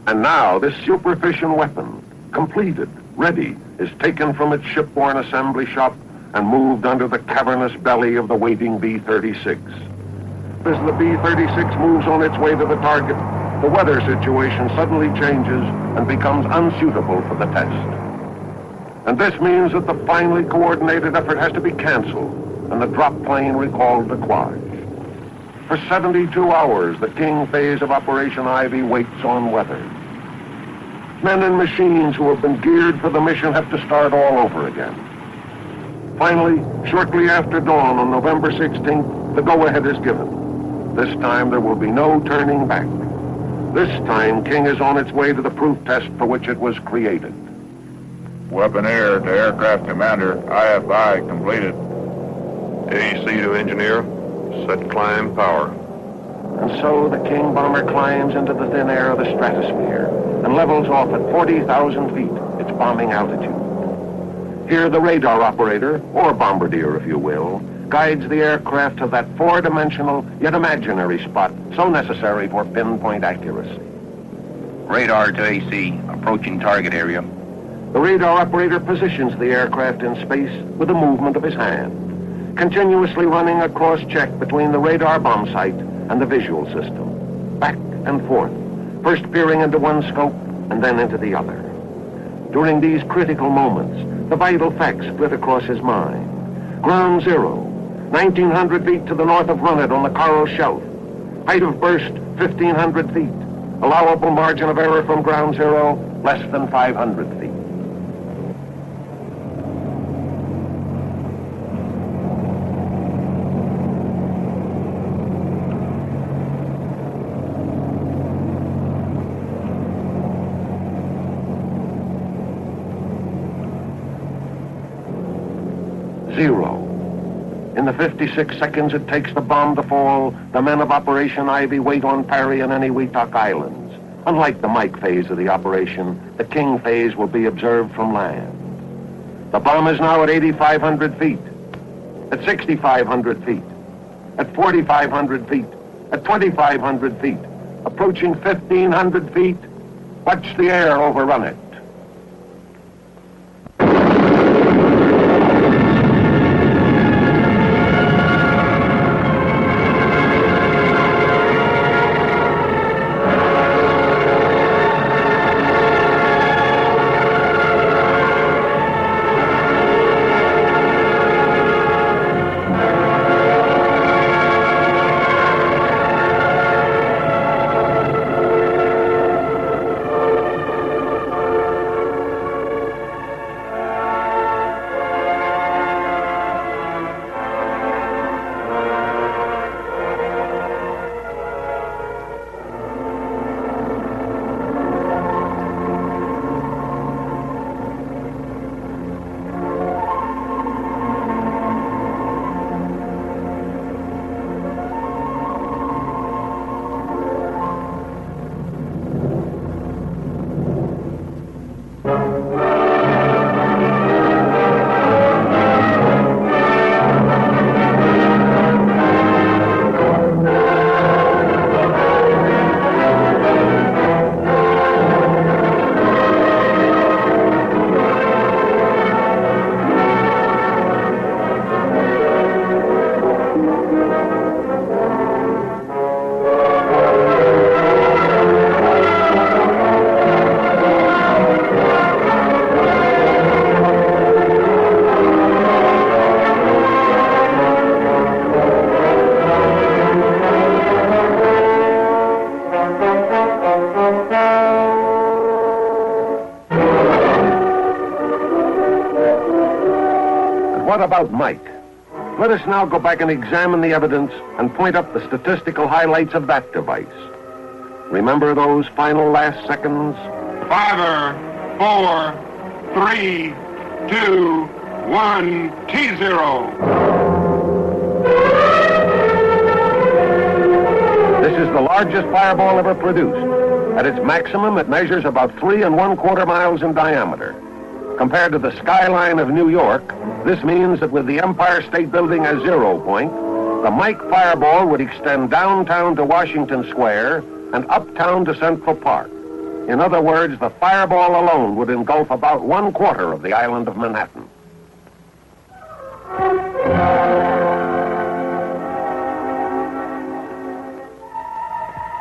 And now this super-efficient weapon, completed, ready, is taken from its shipborne assembly shop and moved under the cavernous belly of the waiting B-36. As the B-36 moves on its way to the target, the weather situation suddenly changes and becomes unsuitable for the test. And this means that the finely coordinated effort has to be canceled and the drop plane recalled to Kwaj. For 72 hours, the King phase of Operation Ivy waits on weather. Men and machines who have been geared for the mission have to start all over again. Finally, shortly after dawn on November 16th, the go-ahead is given. This time there will be no turning back. This time, King is on its way to the proof test for which it was created. Weaponeer to Aircraft Commander. IFI completed. AC to Engineer. Set climb power. And so the King bomber climbs into the thin air of the stratosphere and levels off at 40,000 feet, its bombing altitude. Here the radar operator, or bombardier if you will, guides the aircraft to that four-dimensional, yet imaginary spot so necessary for pinpoint accuracy. Radar to AC, approaching target area. The radar operator positions the aircraft in space with the movement of his hand, continuously running a cross-check between the radar bomb sight and the visual system, back and forth, first peering into one scope and then into the other. During these critical moments, the vital facts flit across his mind. Ground zero, 1,900 feet to the north of Runnet on the Coral Shelf. Height of burst, 1,500 feet. Allowable margin of error from ground zero, less than 500 feet. Zero. In the 56 seconds it takes the bomb to fall, the men of Operation Ivy wait on Parry and Eniwetok Islands. Unlike the Mike phase of the operation, the King phase will be observed from land. The bomb is now at 8,500 feet, at 6,500 feet, at 4,500 feet, at 2,500 feet, approaching 1,500 feet. Watch the air overrun it. What about Mike? Let us now go back and examine the evidence and point up the statistical highlights of that device. Remember those final last seconds? 5, 4, 3, 2, 1, T0. This is the largest fireball ever produced. At its maximum, it measures about 3 1/4 miles in diameter. Compared to the skyline of New York, this means that with the Empire State Building as 0 point, the Mike fireball would extend downtown to Washington Square and uptown to Central Park. In other words, the fireball alone would engulf about 1/4 of the island of Manhattan.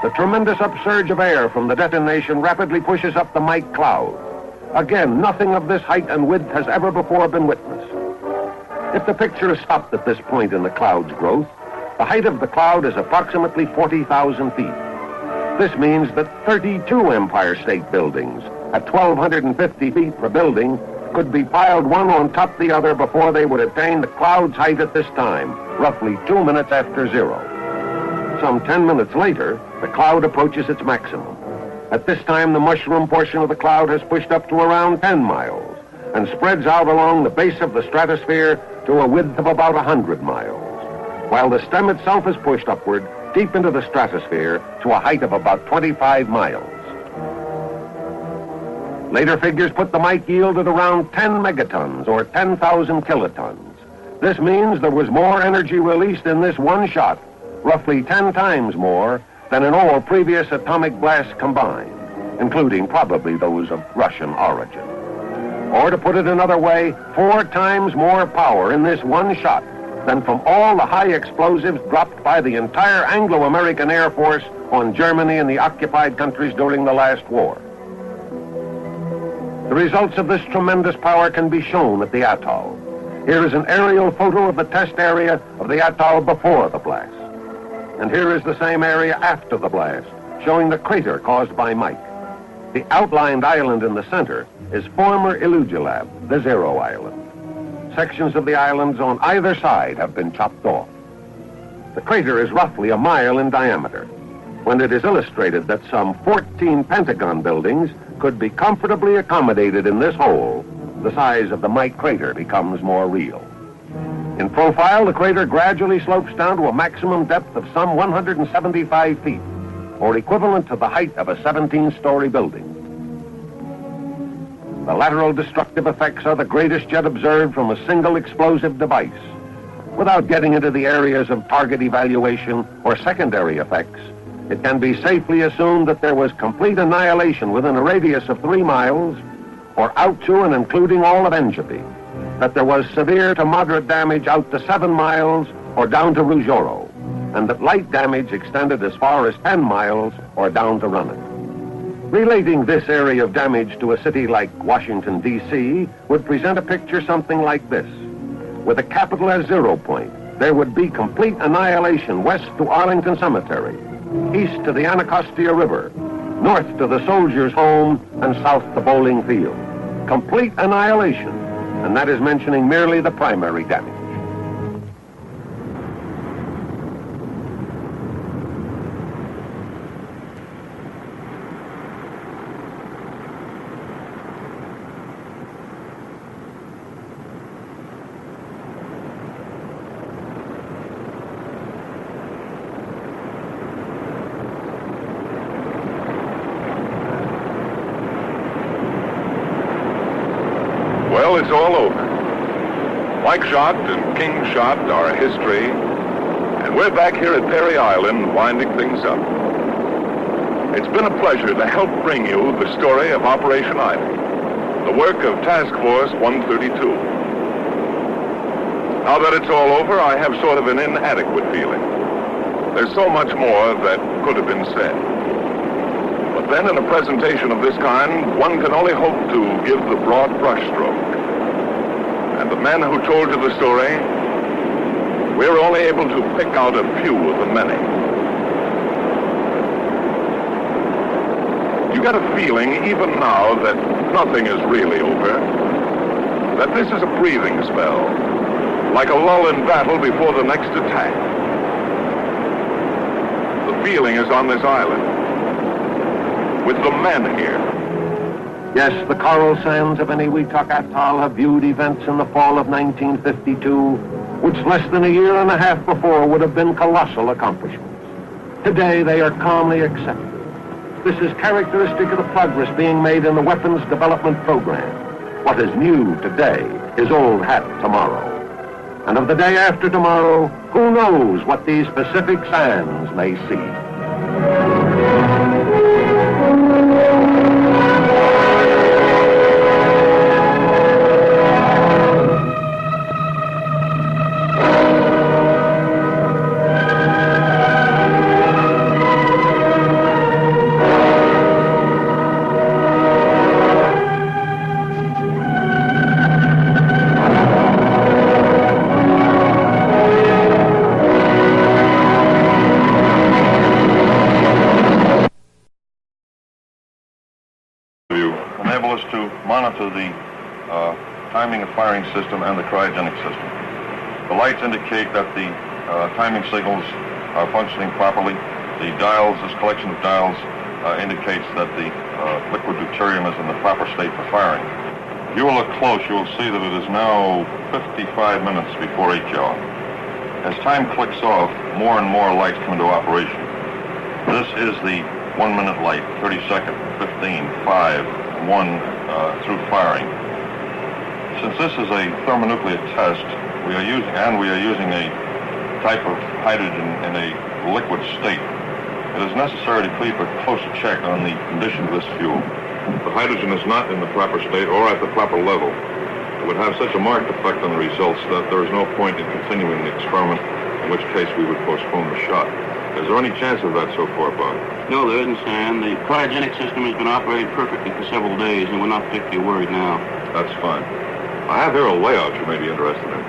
The tremendous upsurge of air from the detonation rapidly pushes up the Mike cloud. Again, nothing of this height and width has ever before been witnessed. If the picture is stopped at this point in the cloud's growth, the height of the cloud is approximately 40,000 feet. This means that 32 Empire State Buildings at 1,250 feet per building could be piled one on top of the other before they would attain the cloud's height at this time, roughly 2 minutes after zero. Some 10 minutes later, the cloud approaches its maximum. At this time, the mushroom portion of the cloud has pushed up to around 10 miles and spreads out along the base of the stratosphere to a width of about 100 miles, while the stem itself is pushed upward deep into the stratosphere to a height of about 25 miles. Later figures put the Mike yield at around 10 megatons or 10,000 kilotons. This means there was more energy released in this one shot, roughly 10 times more than in all previous atomic blasts combined, including probably those of Russian origin. Or to put it another way, 4 times more power in this one shot than from all the high explosives dropped by the entire Anglo-American Air Force on Germany and the occupied countries during the last war. The results of this tremendous power can be shown at the atoll. Here is an aerial photo of the test area of the atoll before the blast. And here is the same area after the blast, showing the crater caused by Mike. The outlined island in the center is former Illugelab, the Zero Island. Sections of the islands on either side have been chopped off. The crater is roughly a mile in diameter. When it is illustrated that some 14 Pentagon buildings could be comfortably accommodated in this hole, the size of the Mike crater becomes more real. In profile, the crater gradually slopes down to a maximum depth of some 175 feet, or equivalent to the height of a 17-story building. The lateral destructive effects are the greatest yet observed from a single explosive device. Without getting into the areas of target evaluation or secondary effects, it can be safely assumed that there was complete annihilation within a radius of 3 miles, or out to and including all of Engebi, that there was severe to moderate damage out to 7 miles or down to Rujoro, and that light damage extended as far as 10 miles or down to Runnet. Relating this area of damage to a city like Washington, D.C. would present a picture something like this. With a capital as 0 point, there would be complete annihilation west to Arlington Cemetery, east to the Anacostia River, north to the Soldiers' Home, and south to Bowling Field. Complete annihilation, and that is mentioning merely the primary damage. Well, it's all over. Mike shot and King shot are history, and we're back here at Perry Island winding things up. It's been a pleasure to help bring you the story of Operation Ivy, the work of Task Force 132. Now that it's all over, I have sort of an inadequate feeling. There's so much more that could have been said. But then in a presentation of this kind, one can only hope to give the broad brushstroke. And the men who told you the story, we're only able to pick out a few of the many. You get a feeling, even now, that nothing is really over, that this is a breathing spell, like a lull in battle before the next attack. The feeling is on this island, with the men here. Yes, the coral sands of Eniwetok Atoll have viewed events in the fall of 1952, which less than a year and a half before would have been colossal accomplishments. Today, they are calmly accepted. This is characteristic of the progress being made in the weapons development program. What is new today is old hat tomorrow. And of the day after tomorrow, who knows what these Pacific sands may see. Enable us to monitor the timing of firing system and the cryogenic system. The lights indicate that the timing signals are functioning properly. The dials, this collection of dials, indicates that the liquid deuterium is in the proper state for firing. If you will look close, you will see that it is now 55 minutes before 8 hour. As time clicks off, more and more lights come into operation. This is the 1 minute light, 30 second, 15, 5, 1 through firing. Since this is a thermonuclear test, We are using a type of hydrogen in a liquid state. It is necessary to keep a closer check on the condition of this fuel. The hydrogen is not in the proper state or at the proper level. It would have such a marked effect on the results that there is no point in continuing the experiment, in which case we would postpone the shot. Is there any chance of that so far, Bob? No, there isn't, Stan. The cryogenic system has been operating perfectly for several days, and we're not particularly worried now. That's fine. I have here a layout you may be interested in.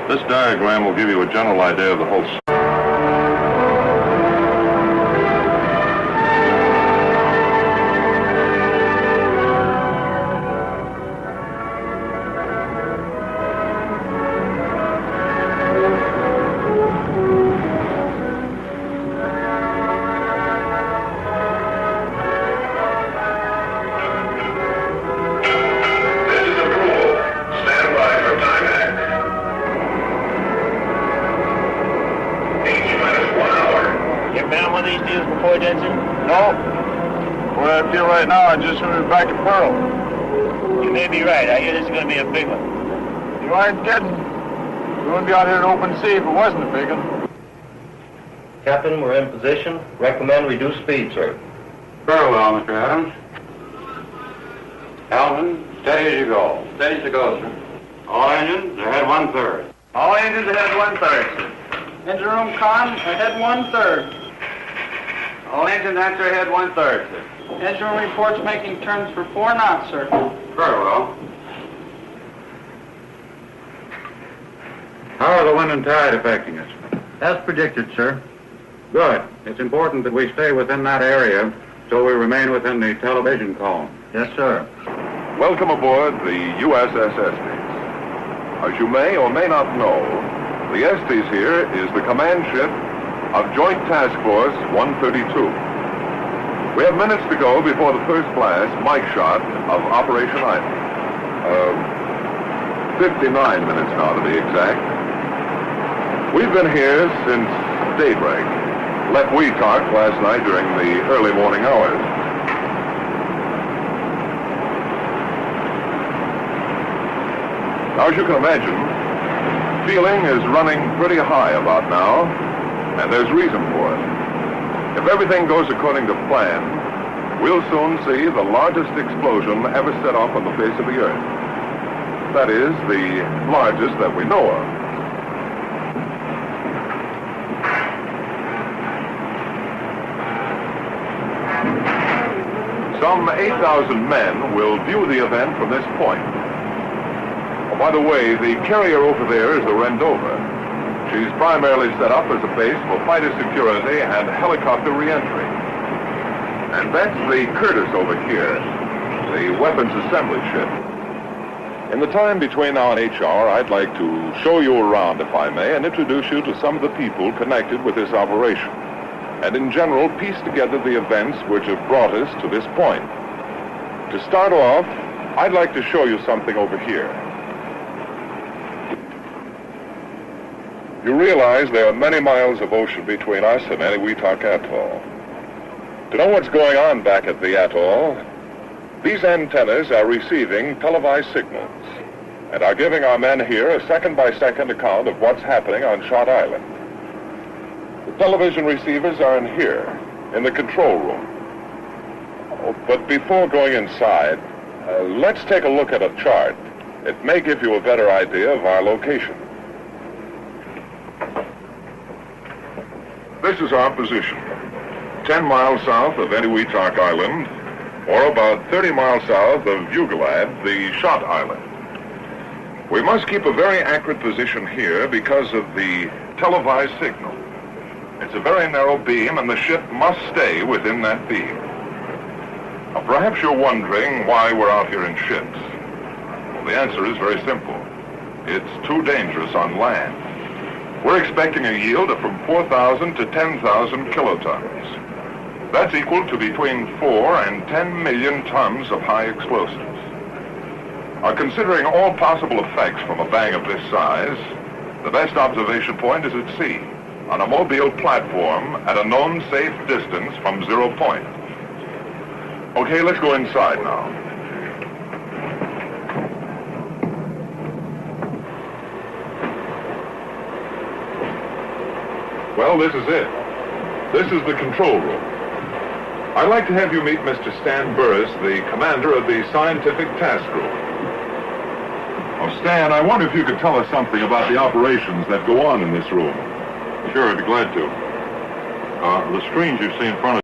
This diagram will give you a general idea of the whole system. Back to Pearl. You may be right. I hear this is going to be a big one. You aren't kidding. We wouldn't be out here in open sea if it wasn't a big one. Captain, we're in position. Recommend reduce speed, sir. Very well, Mr. Adams. Alvin, steady as you go. Steady as you go, sir. All engines ahead 1/3. All engines ahead 1/3, sir. Engine room con ahead 1/3. All engines answer ahead 1/3, sir. Engine room reports making turns for 4 knots, sir. Very well. How are the wind and tide affecting us? As predicted, sir. Good. It's important that we stay within that area so we remain within the television column. Yes, sir. Welcome aboard the USS Estes. As you may or may not know, the Estes here is the command ship of Joint Task Force 132. We have minutes to go before the first blast, mic shot, of Operation Island. 59 minutes now, to be exact. We've been here since daybreak. Left Weetalk last night during the early morning hours. Now, as you can imagine, feeling is running pretty high about now, and there's reason for it. If everything goes according to plan, we'll soon see the largest explosion ever set off on the face of the Earth. That is, the largest that we know of. Some 8,000 men will view the event from this point. Oh, by the way, the carrier over there is the Rendova. She's primarily set up as a base for fighter security and helicopter reentry. And that's the Curtis over here, the weapons assembly ship. In the time between now and H-hour, I'd like to show you around, if I may, and introduce you to some of the people connected with this operation, and in general, piece together the events which have brought us to this point. To start off, I'd like to show you something over here. You realize there are many miles of ocean between us and Weetalk Atoll. To know what's going on back at the atoll, these antennas are receiving televised signals and are giving our men here a second-by-second account of what's happening on Shot Island. The television receivers are in here, in the control room. Oh, but before going inside, let's take a look at a chart. It may give you a better idea of our location. This is our position, 10 miles south of Weetalk Island, or about 30 miles south of Vugalad, the Shot Island. We must keep a very accurate position here because of the televised signal. It's a very narrow beam, and the ship must stay within that beam. Now, perhaps you're wondering why we're out here in ships. Well, the answer is very simple. It's too dangerous on land. We're expecting a yield of from 4,000 to 10,000 kilotons. That's equal to between 4 and 10 million tons of high explosives. Now, considering all possible effects from a bang of this size, the best observation point is at sea, on a mobile platform at a known safe distance from 0 point. Okay, let's go inside now. Well, this is it. This is the control room. I'd like to have you meet Mr. Stan Burris, the commander of the Scientific Task Group. Oh, Stan, I wonder if you could tell us something about the operations that go on in this room. Sure, I'd be glad to. The screens you see in front of